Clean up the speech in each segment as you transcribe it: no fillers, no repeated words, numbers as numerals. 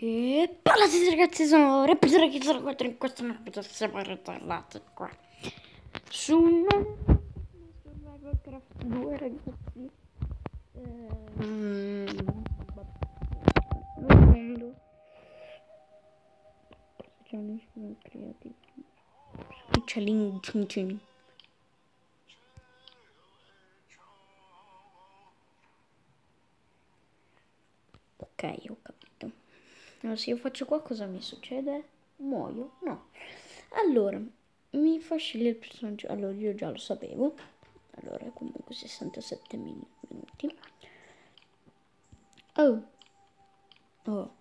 E parlate ragazzi, sono Repetore che sono 4 in questo nuovo siamo ritornati qua su un Survival Craft 2 ragazzi. Mondo c'è un iscrivo creativo, qui c'è l'incin. Ok, ho capito. Allora, se io faccio qua cosa mi succede? Muoio? No. Allora, mi fa scegliere il personaggio. Allora, io già lo sapevo. Allora, comunque 67 minuti. Oh. Oh.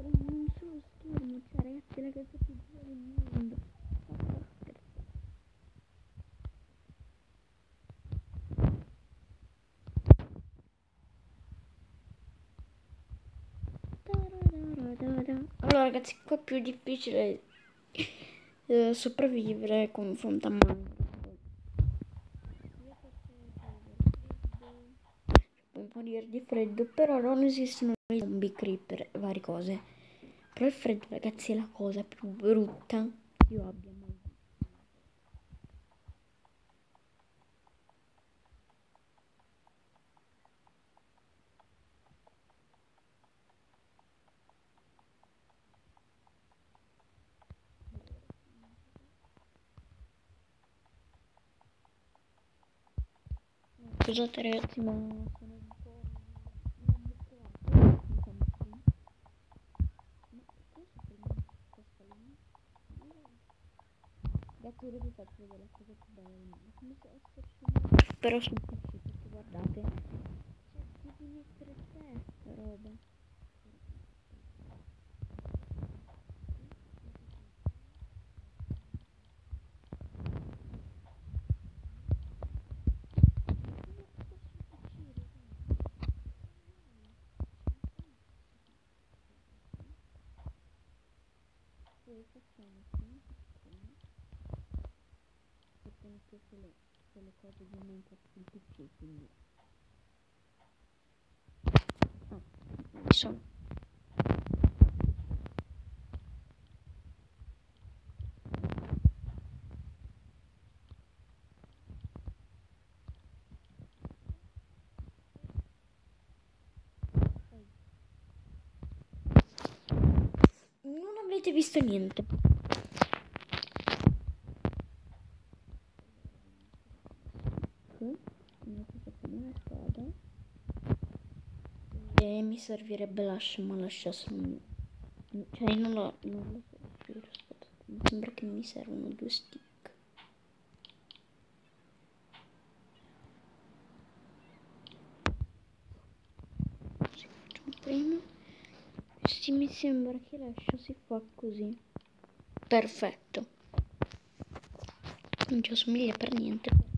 Non solo schermo, cioè ragazzi, la cosa più bella del mondo. Allora ragazzi, qua è più difficile sopravvivere con fronte a mano. Puoi morire di freddo, però non esistono i zombie, creeper e varie cose. Però il freddo ragazzi è la cosa più brutta che io abbia mai visto. Scusate ragazzi, ma sono un po' inabituato, diciamo così. Ma cosa prende questa linea? Ragazzi, ora vi faccio vedere la cosa più bella del mondo. Come se fosse però sul PC, perché guardate, c'è di mettere questa roba. Poi facciamo qui, perché anche se le cose di Minecraft sul PC, quindi mi sono non avete visto niente. Una spada e mi servirebbe l'ascia, ma l'ascia sono, cioè non lo so più, aspetta, mi sembra che mi servono 2 stick. Così facciamo prima. Sì, mi sembra che l'ascia si fa così. Perfetto, non ci assomiglia per niente.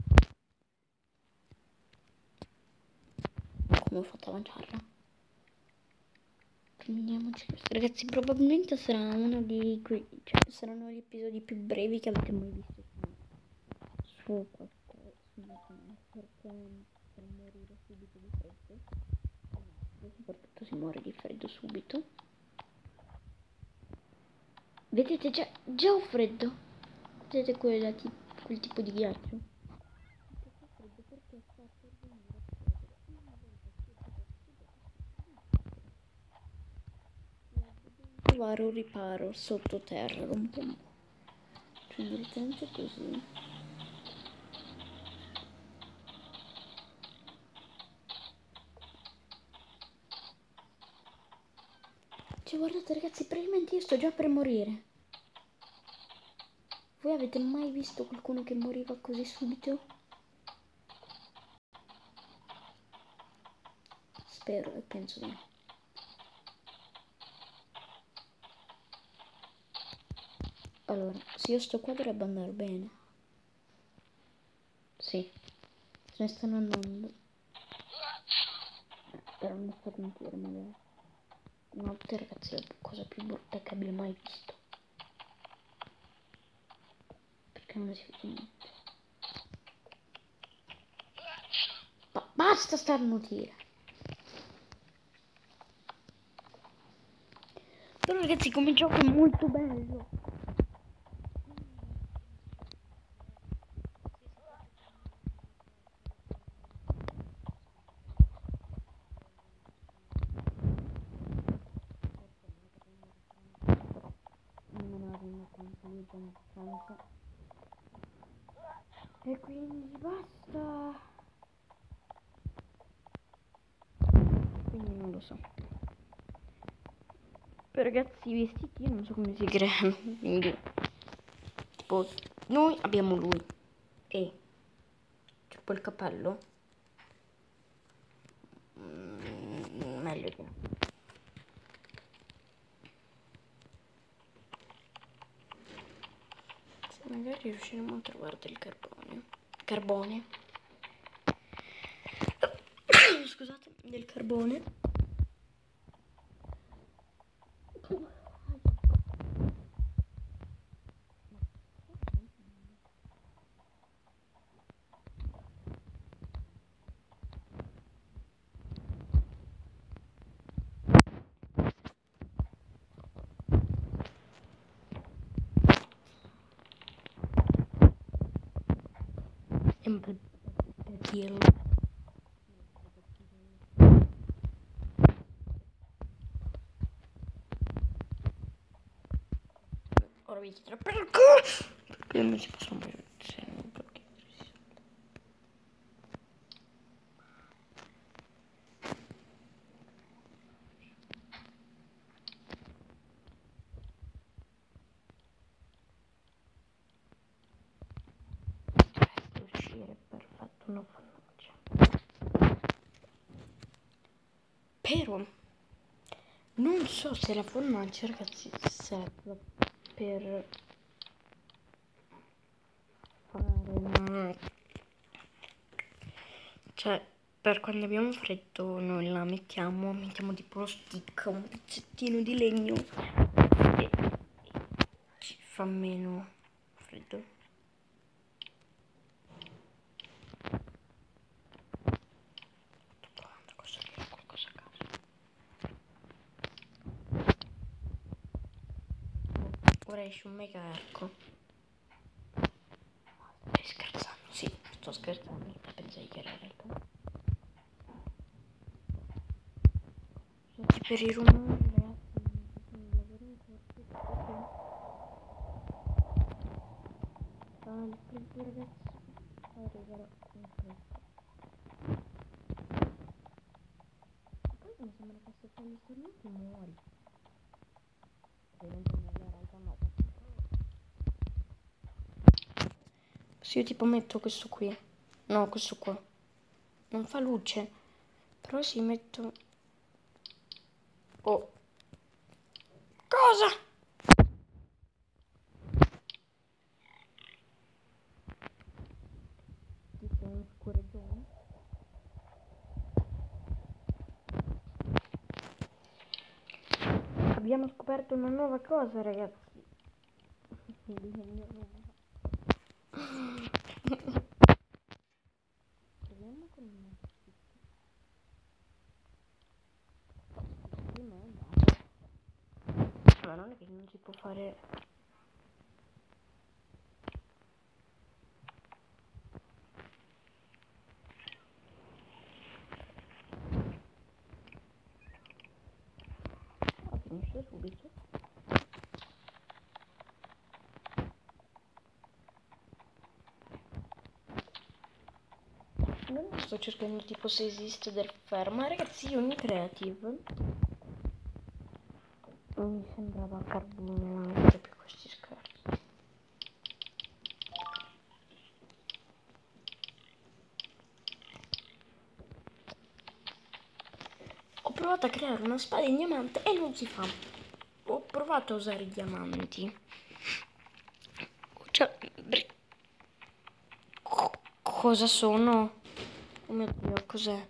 Come ho fatto a lanciarla? Prendiamoci questo. Ragazzi, probabilmente sarà uno di quei, cioè saranno gli episodi più brevi che avete mai visto su qualcosa, sul mio canale, perché per morire subito di freddo, soprattutto si muore di freddo subito. Vedete, già ho freddo. Vedete quel tipo di ghiaccio? Ho freddo perché sta per venire a chiudere. Trovare un riparo sottoterra, un po'. Quindi direttamente così. Cioè guardate ragazzi, praticamente io sto già per morire. Voi avete mai visto qualcuno che moriva così subito? Spero e penso di no. Allora, se io sto qua dovrebbe andare bene. Sì, se ne stanno andando. Però non sto a mentire magari. Notte ragazzi è la cosa più brutta che abbia mai visto. Perché non si vede niente. Basta starnutire. Però ragazzi, come gioco è molto bello. E quindi basta. Quindi non lo so. Poi ragazzi, i vestiti io non so come si creano. Quindi tipo noi abbiamo lui e tipo il cappello. Meglio di no. Se magari riusciremo a trovare del carbone. Scusate, del carbone. È un po' per dirlo. Ora vi chiederò perché non si possono perché. Uscire perfetto, una fornace. Però non so se la fornace, ragazzi, serve per fare, cioè per quando abbiamo freddo noi la mettiamo tipo lo stick, un pezzettino di legno e ci fa meno freddo. Qualcosa a caso. Ora esce un mega arco. Stai scherzando? Sì, sto scherzando. Pensai che era realtà. Per i rumori, ragazzi, sono lavori forti. Il freddo, ragazzi, arriverà con freddo. Poi mi sembra che se fai gli stornati muori. Ovviamente nella realtà no. Se io tipo metto questo qui, no, questo qua, non fa luce, però si metto... Oh, cosa? Tipo un scorreggione. Abbiamo scoperto una nuova cosa, ragazzi. Proviamo con una prima ma non è che non si può fare. Finisce subito. Non sto cercando tipo se esiste del fermo, ma ragazzi io in creative mi sembrava carbone, ma non vedo più questi scherzi. Ho provato a creare una spada in diamante e non si fa. Ho provato a usare i diamanti. Cioè, cosa sono? Oh mio Dio, cos'è?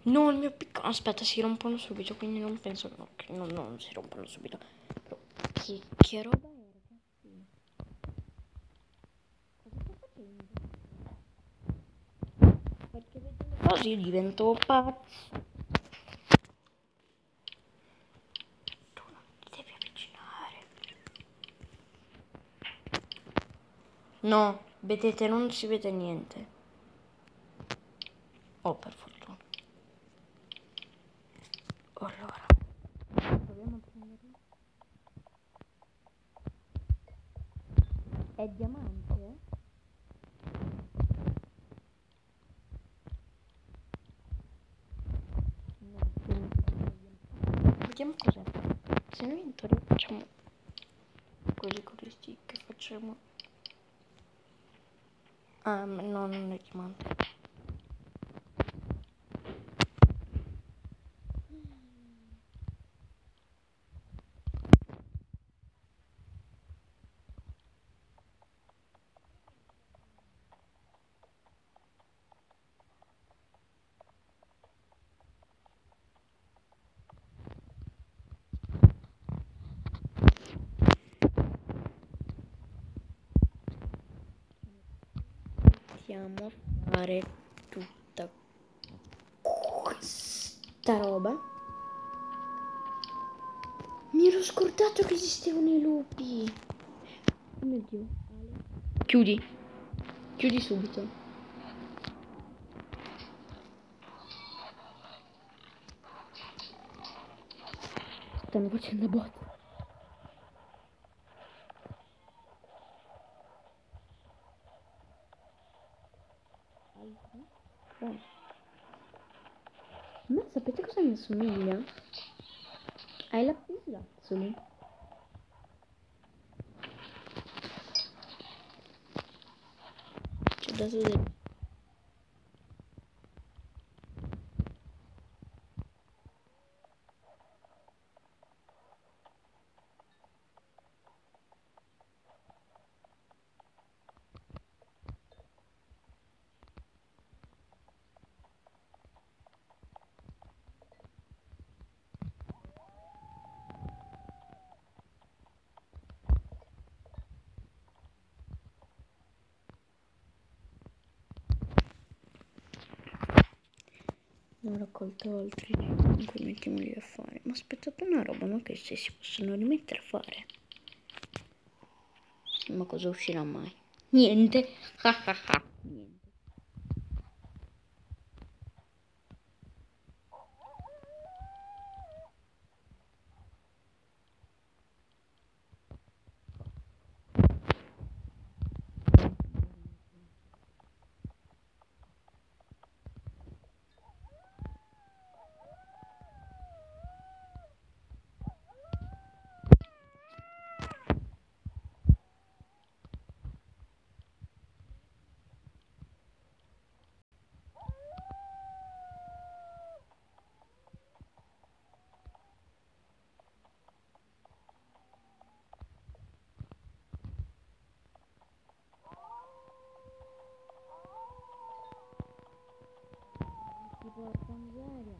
No, il mio piccolo... Aspetta, si rompono subito, quindi non penso che non si rompono subito. Però, che roba è, ragazzi? Cosa sto facendo? Perché vedendo così divento pazzo. No, vedete, non si vede niente. Oh, per fortuna. Allora, proviamo a prendere. È diamante? No, vediamo cos'è. Se no inventory facciamo così con i stick, facciamo. Ah, no, non è diamante. Iniziamo a fare tutta questa roba. Mi ero scordato che esistevano i lupi. Oh mio Dio. Chiudi. Chiudi subito. Stanno facendo a bot. Ma sapete cosa mi assomiglia? Hai la lapislazzuli. C'è da vedere. Ne ho raccolto altri 5, mettiamoli a fare. Ma aspettate una roba, ma che se si possono rimettere a fare? Ma cosa uscirà mai? Niente. Niente. Porca miseria.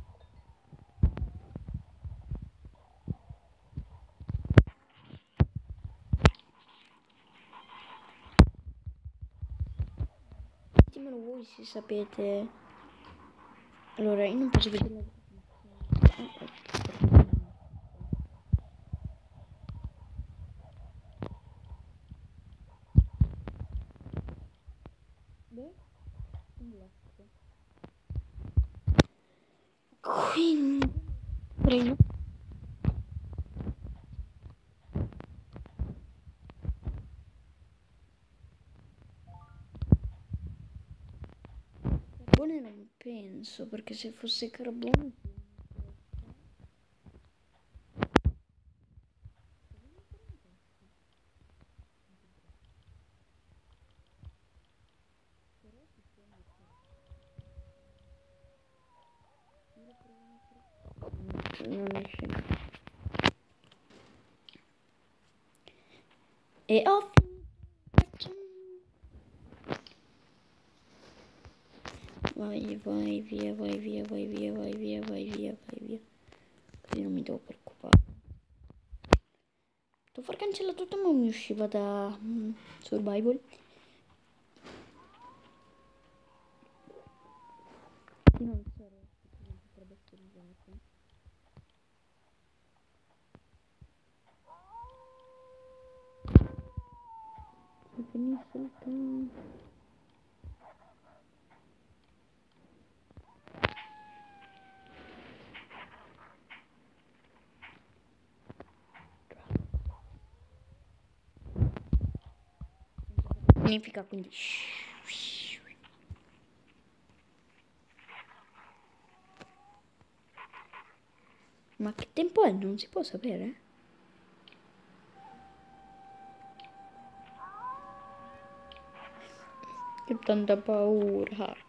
Ditemelo voi se sapete. Allora, io non posso vedere la quindi prendo. Carbone non penso, perché se fosse carbone non esce. E ho finito. Vai, vai via, vai via, vai via, vai via, vai via, vai via. Così non mi devo preoccupare. Devo far cancellare tutto, ma mi usciva da Survival. Non so, potrebbe essere usato. finisse il tempo. Significa quindi ma che tempo è? Non si può sapere? Che tanta paura.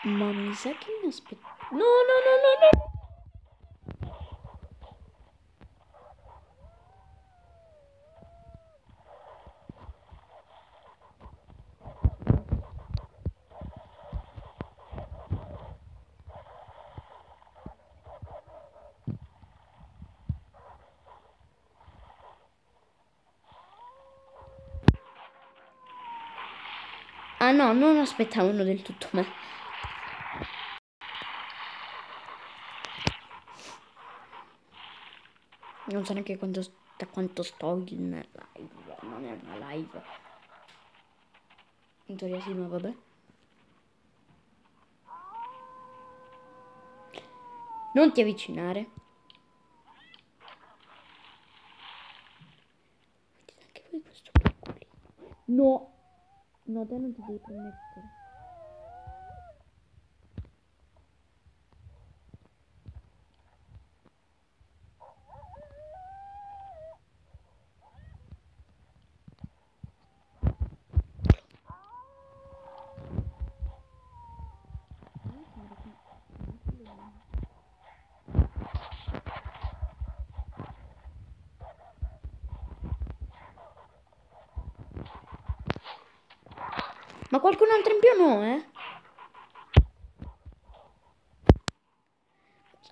Ma mi sa che mi aspetta. No, no, no, no, no. Ah no, non aspettavano del tutto me. Non so neanche da quanto sto in live. Non è una live. In teoria sì, ma vabbè. Non ti avvicinare. Vedete anche voi questo piccolino. No. No, te non ti devi permettere. Ma qualcun altro in più no, eh?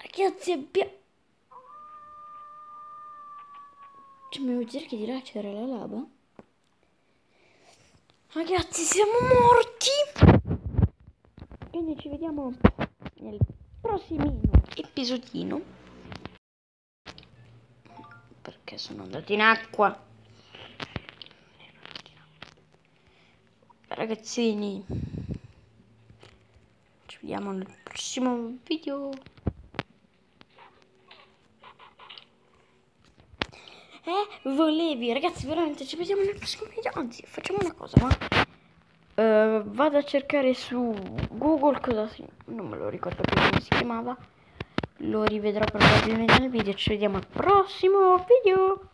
Ragazzi, cioè, mi vuoi dire che di là c'era la lava? Ragazzi, siamo morti! Quindi ci vediamo nel prossimo episodino. Perché sono andato in acqua. Ragazzini, ci vediamo nel prossimo video. Volevi, ragazzi, veramente ci vediamo nel prossimo video. Anzi, facciamo una cosa, ma vado a cercare su Google cosa si... non me lo ricordo più come si chiamava. Lo rivedrò probabilmente nel video. Ci vediamo al prossimo video.